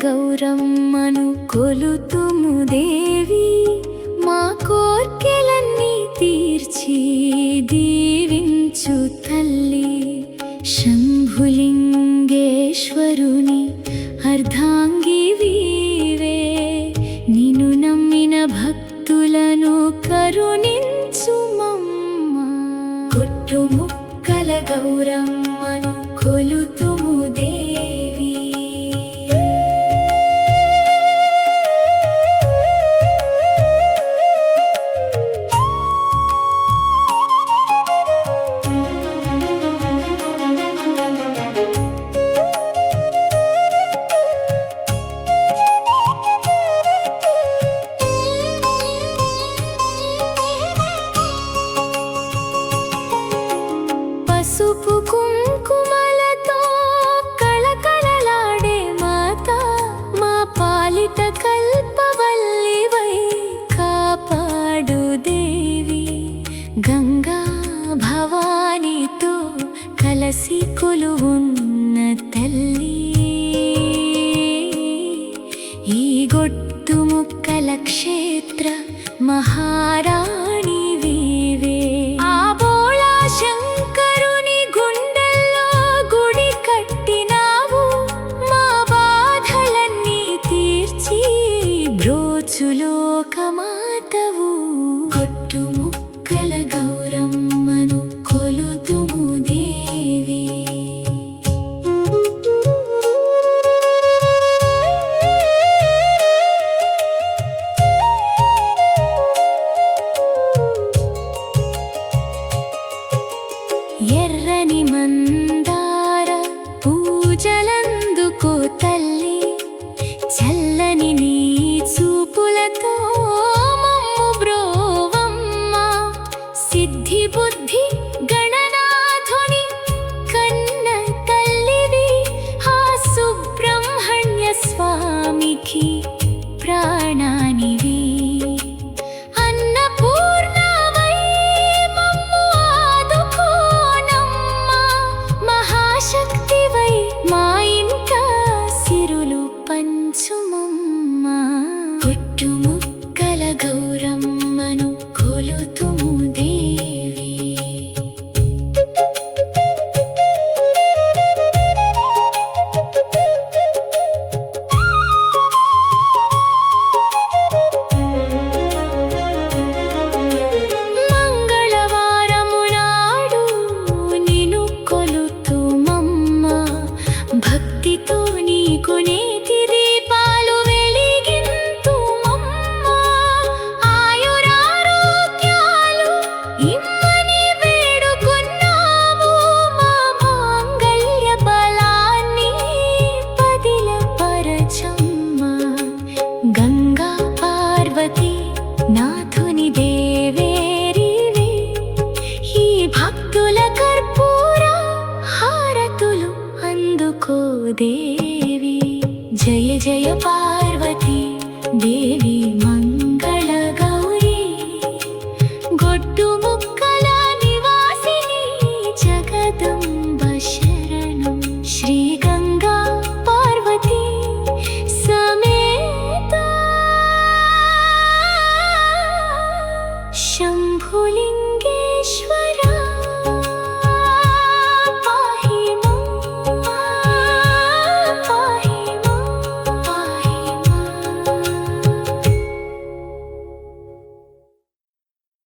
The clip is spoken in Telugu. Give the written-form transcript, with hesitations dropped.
గౌరమ్మను కొలుతుము దేవి, మా కోర్కెలన్నీ తీర్చి దీవించు తల్లి. శంభులింగేశ్వరుని అర్ధాంగి వీవే, నిన్ను నమ్మిన భక్తులను కరుణించుమమ్మ. కొట్టుముక్కల గౌరమ్మను కొలుతుము దేవి. పసుపు కుంకుమలతో కళకళలాడే మాత, మా పాలిట కల్పవల్లివై కాపాడు దేవి. గంగా భవానితో కలసి కొలువున్న తల్లి, ఈ గొట్టుముక్కల క్షేత్ర మహారాణి వీవే. ఆ బోళా శంకరుని గుండెల్లో గుడి కట్టినావు, మా బాధలన్నీ తీర్చి బ్రోచులోకమాతవు. కొట్టుముక్కల గౌరమ్మను కొలుతుము దేవి. ఎర్రని మందార పూజలందుకో తల్లి, చల్లని నీ చూపులతో మమ్ము బ్రోవమ్మ. సిద్ధి బుద్ధి గణనాథుని కన్న తల్లివి, ఆ సుబ్రహ్మణ్య స్వామికి ప్రాణానివి. శక్తివై మా ఇంట సిరులు పంచుమమ్మ. కొట్టుముక్కల గౌరమ్మను కొలుతుము దేవి. మంగళవారము నాడు నిన్ను భక్తితో నీకు నేతి దీపాలు వెలిగింతుమమ్మ. ఆయురారోగ్యాలు ఇమ్మని వేడుకున్నాము, మా మాంగళ్య బలాన్ని పదిలపరచమ్మ. గంగా పార్వతి నాథుని దేవేరివే, ఈ భక్తుల కర్పూర హారతులు అందుకో దేవి. జయ జయ పార్వతి దేవి మంగళ గౌరీ, గొట్టుముక్కల నివాసిని జగదంబ శరణం. శ్రీ గంగా పార్వతి సమేత శంభులింగ